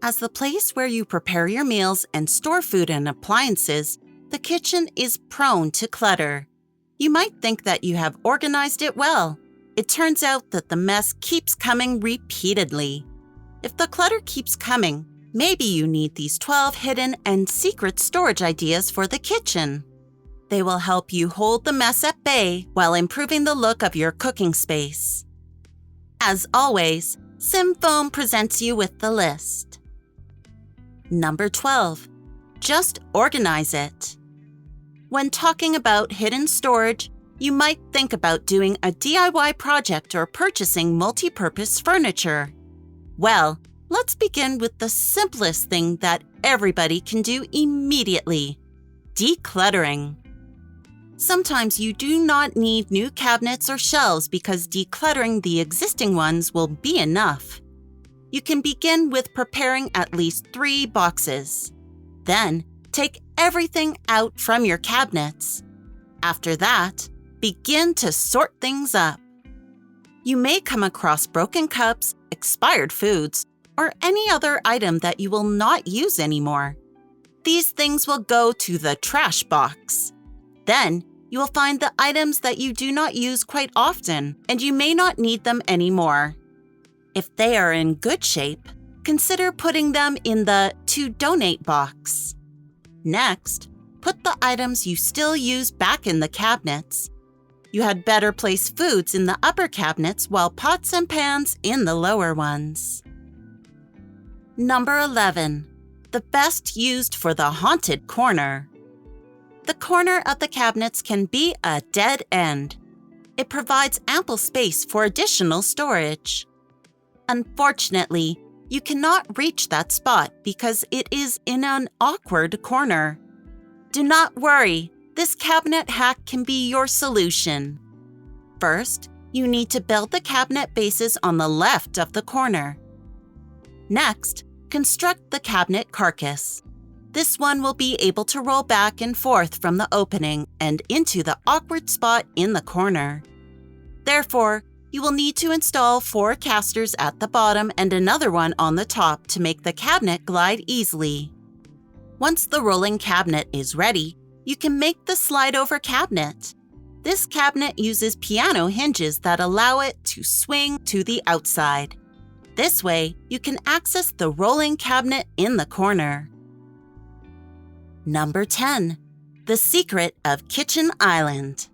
As the place where you prepare your meals and store food and appliances, the kitchen is prone to clutter. You might think that you have organized it well. It turns out that the mess keeps coming repeatedly. If the clutter keeps coming, maybe you need these 12 hidden and secret storage ideas for the kitchen. They will help you hold the mess at bay while improving the look of your cooking space. As always, SimFoam presents you with the list. Number 12. Just organize it. When talking about hidden storage, you might think about doing a DIY project or purchasing multi-purpose furniture. Well, let's begin with the simplest thing that everybody can do immediately: decluttering. Sometimes you do not need new cabinets or shelves because decluttering the existing ones will be enough. You can begin with preparing at least 3 boxes. Then, take everything out from your cabinets. After that, begin to sort things up. You may come across broken cups, expired foods, or any other item that you will not use anymore. These things will go to the trash box. Then, you will find the items that you do not use quite often, and you may not need them anymore. If they are in good shape, consider putting them in the To Donate box. Next, put the items you still use back in the cabinets. You had better place foods in the upper cabinets while pots and pans in the lower ones. Number 11. The best used for the haunted corner. The corner of the cabinets can be a dead end. It provides ample space for additional storage. Unfortunately, you cannot reach that spot because it is in an awkward corner. Do not worry, this cabinet hack can be your solution. First, you need to build the cabinet bases on the left of the corner. Next, construct the cabinet carcass. This one will be able to roll back and forth from the opening and into the awkward spot in the corner. Therefore, you will need to install 4 casters at the bottom and another one on the top to make the cabinet glide easily. Once the rolling cabinet is ready, you can make the slide-over cabinet. This cabinet uses piano hinges that allow it to swing to the outside. This way, you can access the rolling cabinet in the corner. Number 10. The secret of Kitchen Island.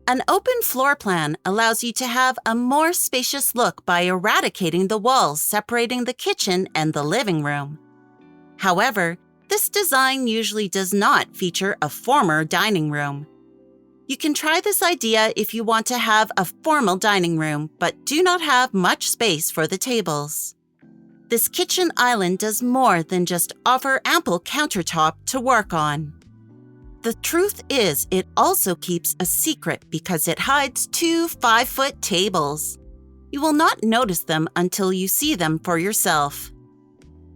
An open floor plan allows you to have a more spacious look by eradicating the walls separating the kitchen and the living room. However, this design usually does not feature a former dining room. You can try this idea if you want to have a formal dining room but do not have much space for the tables. This kitchen island does more than just offer ample countertop to work on. The truth is, it also keeps a secret because it hides 2 5-foot tables. You will not notice them until you see them for yourself.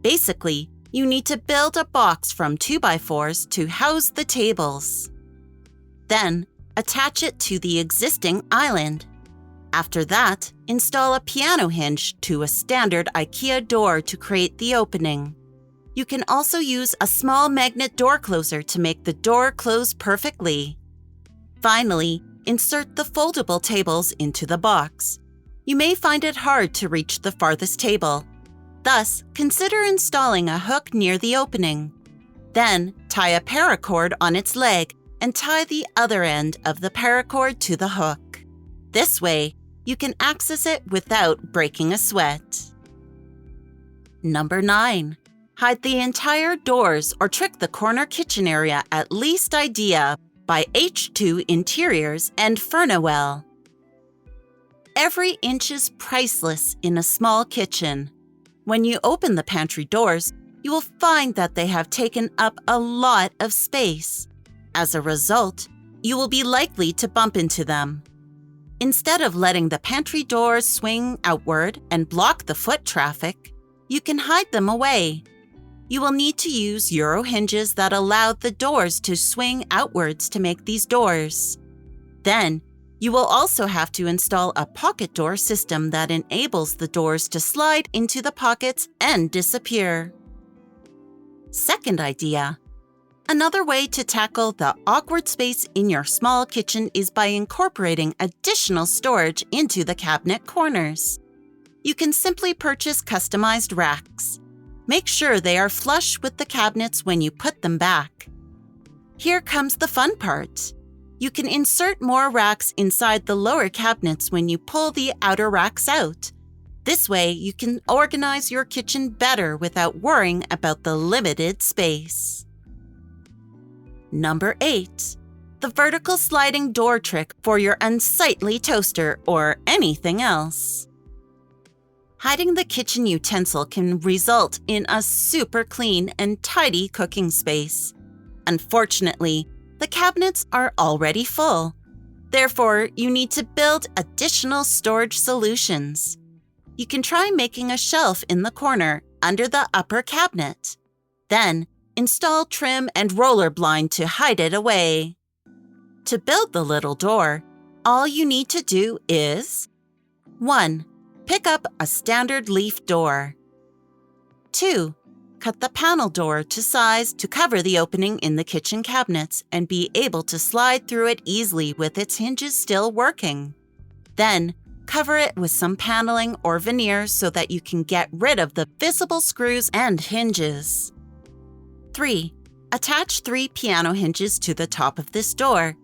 Basically, you need to build a box from 2x4s to house the tables. Then, attach it to the existing island. After that, install a piano hinge to a standard IKEA door to create the opening. You can also use a small magnet door closer to make the door close perfectly. Finally, insert the foldable tables into the box. You may find it hard to reach the farthest table. Thus, consider installing a hook near the opening. Then, tie a paracord on its leg and tie the other end of the paracord to the hook. This way, you can access it without breaking a sweat. Number 9. Hide the entire doors or trick the corner kitchen area at least idea by H2 Interiors and Furnowell. Every inch is priceless in a small kitchen. When you open the pantry doors, you will find that they have taken up a lot of space. As a result, you will be likely to bump into them. Instead of letting the pantry doors swing outward and block the foot traffic, you can hide them away. You will need to use Euro hinges that allow the doors to swing outwards to make these doors. Then, You will also have to install a pocket door system that enables the doors to slide into the pockets and disappear. Second idea. Another way to tackle the awkward space in your small kitchen is by incorporating additional storage into the cabinet corners. You can simply purchase customized racks. Make sure they are flush with the cabinets when you put them back. Here comes the fun part. You can insert more racks inside the lower cabinets when you pull the outer racks out. This way, you can organize your kitchen better without worrying about the limited space. Number 8. The vertical sliding door trick for your unsightly toaster or anything else. Hiding the kitchen utensil can result in a super clean and tidy cooking space. Unfortunately, the cabinets are already full. Therefore, you need to build additional storage solutions. You can try making a shelf in the corner under the upper cabinet. Then, install trim and roller blind to hide it away. To build the little door, all you need to do is 1. Pick up a standard leaf door. 2. Cut the panel door to size to cover the opening in the kitchen cabinets and be able to slide through it easily with its hinges still working. Then, cover it with some paneling or veneer so that you can get rid of the visible screws and hinges. 3. Attach 3 piano hinges to the top of this door.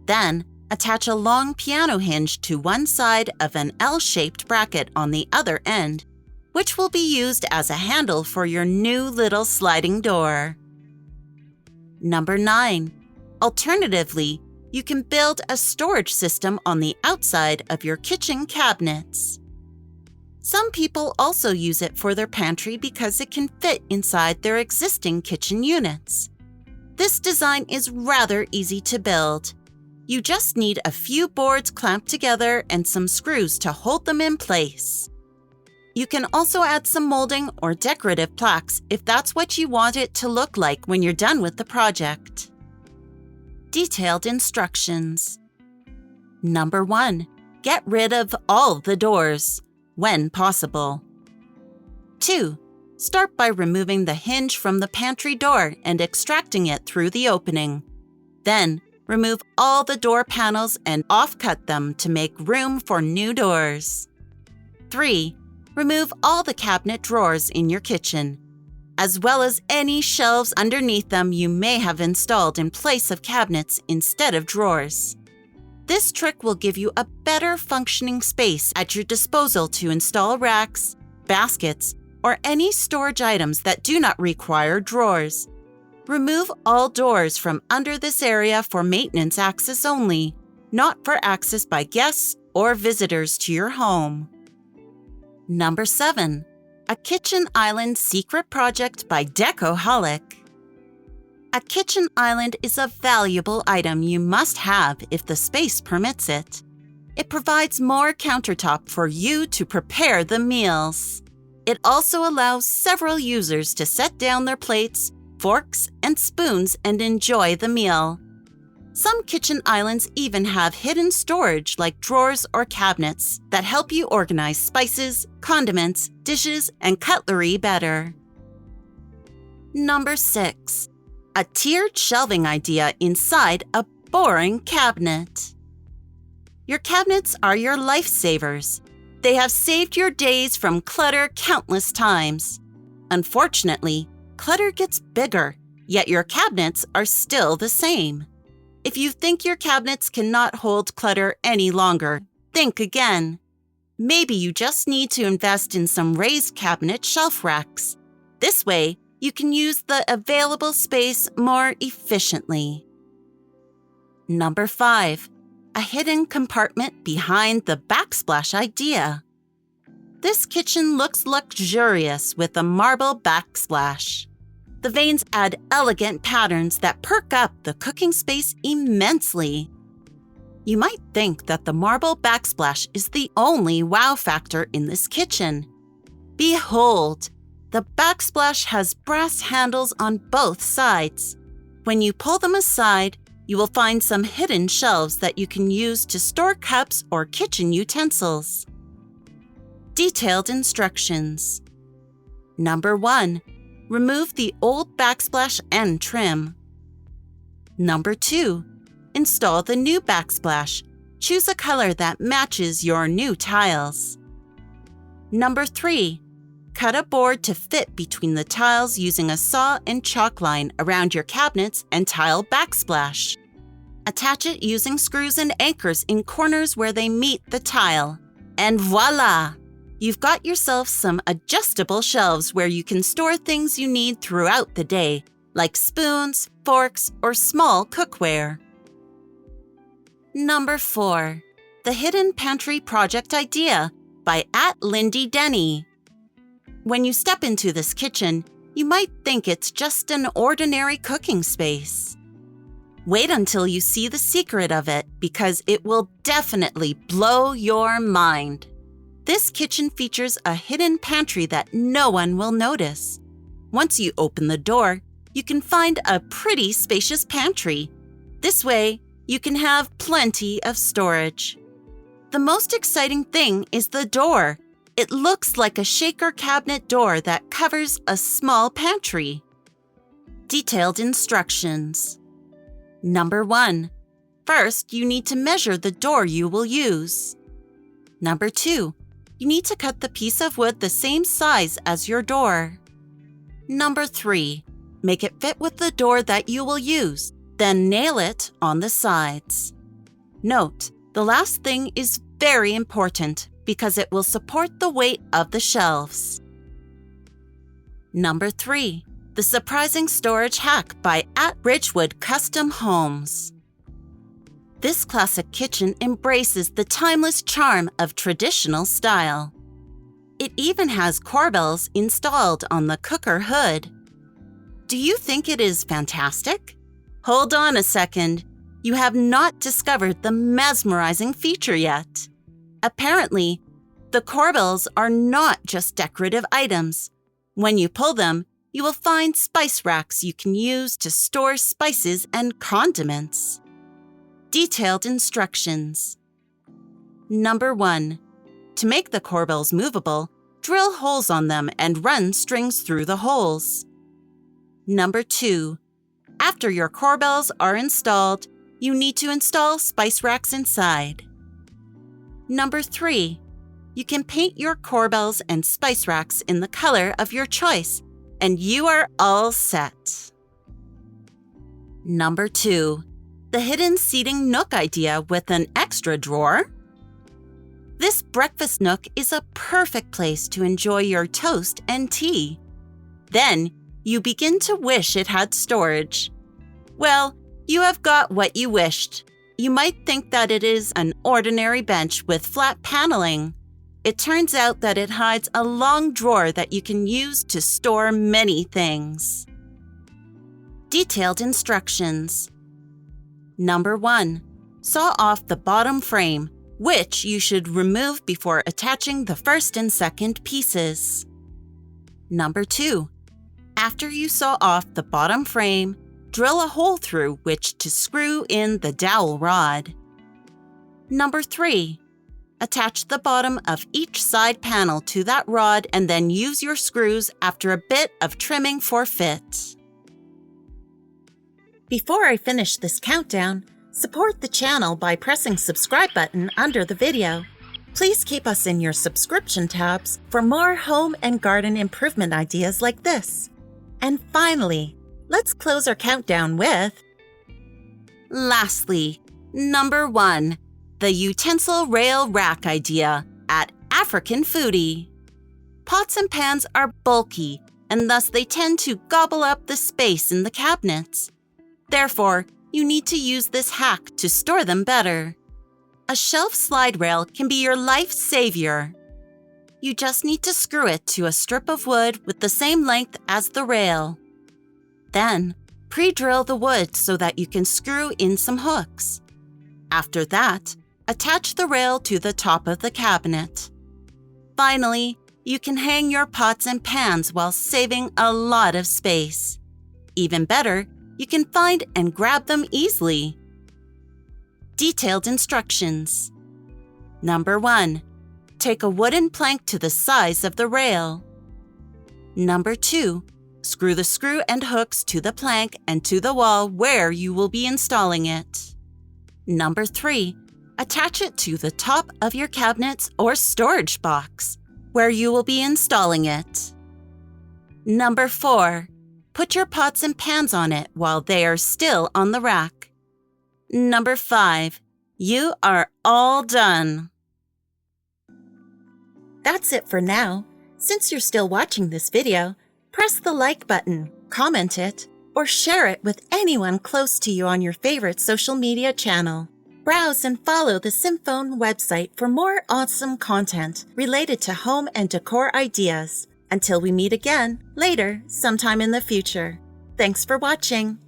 Then, attach a long piano hinge to one side of an L-shaped bracket on the other end, which will be used as a handle for your new little sliding door. Number 9. Alternatively, you can build a storage system on the outside of your kitchen cabinets. Some people also use it for their pantry because it can fit inside their existing kitchen units. This design is rather easy to build. You just need a few boards clamped together and some screws to hold them in place. You can also add some molding or decorative plaques if that's what you want it to look like when you're done with the project. Detailed instructions. Number 1. Get rid of all the doors, when possible. 2. Start by removing the hinge from the pantry door and extracting it through the opening. Then, remove all the door panels and off-cut them to make room for new doors. 3. Remove all the cabinet drawers in your kitchen, as well as any shelves underneath them you may have installed in place of cabinets instead of drawers. This trick will give you a better functioning space at your disposal to install racks, baskets, or any storage items that do not require drawers. Remove all doors from under this area for maintenance access only, not for access by guests or visitors to your home. Number 7. A Kitchen Island Secret Project by Decoholic. A kitchen island is a valuable item you must have if the space permits it. It provides more countertop for you to prepare the meals. It also allows several users to set down their plates, forks, and spoons and enjoy the meal. Some kitchen islands even have hidden storage like drawers or cabinets that help you organize spices, condiments, dishes, and cutlery better. Number 6. A tiered shelving idea inside a boring cabinet. Your cabinets are your lifesavers. They have saved your days from clutter countless times. Unfortunately, clutter gets bigger, yet your cabinets are still the same. If you think your cabinets cannot hold clutter any longer, think again. Maybe you just need to invest in some raised cabinet shelf racks. This way, you can use the available space more efficiently. Number 5. A hidden compartment behind the backsplash idea. This kitchen looks luxurious with a marble backsplash. The veins add elegant patterns that perk up the cooking space immensely. You might think that the marble backsplash is the only wow factor in this kitchen. Behold, the backsplash has brass handles on both sides. When you pull them aside, you will find some hidden shelves that you can use to store cups or kitchen utensils. Detailed instructions. Number 1. Remove the old backsplash and trim. Number 2. Install the new backsplash. Choose a color that matches your new tiles. Number 3. Cut a board to fit between the tiles using a saw and chalk line around your cabinets and tile backsplash. Attach it using screws and anchors in corners where they meet the tile. And voila! You've got yourself some adjustable shelves where you can store things you need throughout the day, like spoons, forks, or small cookware. Number 4. The Hidden Pantry Project Idea by @Lindy Denny. When you step into this kitchen, you might think it's just an ordinary cooking space. Wait until you see the secret of it, because it will definitely blow your mind. This kitchen features a hidden pantry that no one will notice. Once you open the door, you can find a pretty spacious pantry. This way, you can have plenty of storage. The most exciting thing is the door. It looks like a shaker cabinet door that covers a small pantry. Detailed instructions. Number 1. First, you need to measure the door you will use. Number 2. You need to cut the piece of wood the same size as your door. Number 3. Make it fit with the door that you will use, then nail it on the sides. Note, the last thing is very important because it will support the weight of the shelves. Number 3. The Surprising Storage Hack by @Ridgewood Custom Homes. This classic kitchen embraces the timeless charm of traditional style. It even has corbels installed on the cooker hood. Do you think it is fantastic? Hold on a second. You have not discovered the mesmerizing feature yet. Apparently, the corbels are not just decorative items. When you pull them, you will find spice racks you can use to store spices and condiments. Detailed instructions. Number 1. To make the corbels movable, drill holes on them and run strings through the holes. Number 2. After your corbels are installed, you need to install spice racks inside. Number 3. You can paint your corbels and spice racks in the color of your choice, and you are all set. Number 2. The hidden seating nook idea with an extra drawer. This breakfast nook is a perfect place to enjoy your toast and tea. Then, you begin to wish it had storage. Well, you have got what you wished. You might think that it is an ordinary bench with flat paneling. It turns out that it hides a long drawer that you can use to store many things. Detailed instructions. Number 1. Saw off the bottom frame, which you should remove before attaching the first and second pieces. Number 2. After you saw off the bottom frame, drill a hole through which to screw in the dowel rod. Number 3. Attach the bottom of each side panel to that rod and then use your screws after a bit of trimming for fit. Before I finish this countdown, support the channel by pressing subscribe button under the video. Please keep us in your subscription tabs for more home and garden improvement ideas like this. And finally, let's close our countdown with... Lastly, number 1. The utensil rail rack idea at African Foodie. Pots and pans are bulky, and thus they tend to gobble up the space in the cabinets. Therefore, you need to use this hack to store them better. A shelf slide rail can be your life savior. You just need to screw it to a strip of wood with the same length as the rail. Then, pre-drill the wood so that you can screw in some hooks. After that, attach the rail to the top of the cabinet. Finally, you can hang your pots and pans while saving a lot of space. Even better, you can find and grab them easily. detailed instructions. Number 1. Take a wooden plank to the size of the rail. Number 2. Screw the screw and hooks to the plank and to the wall where you will be installing it. Number 3. Attach it to the top of your cabinets or storage box where you will be installing it. Number 4. Put your pots and pans on it while they are still on the rack. Number 5. You are all done. That's it for now. Since you're still watching this video, press the like button, comment it, or share it with anyone close to you on your favorite social media channel. Browse and follow the Symphone website for more awesome content related to home and decor ideas. Until we meet again later, sometime in the future. Thanks for watching.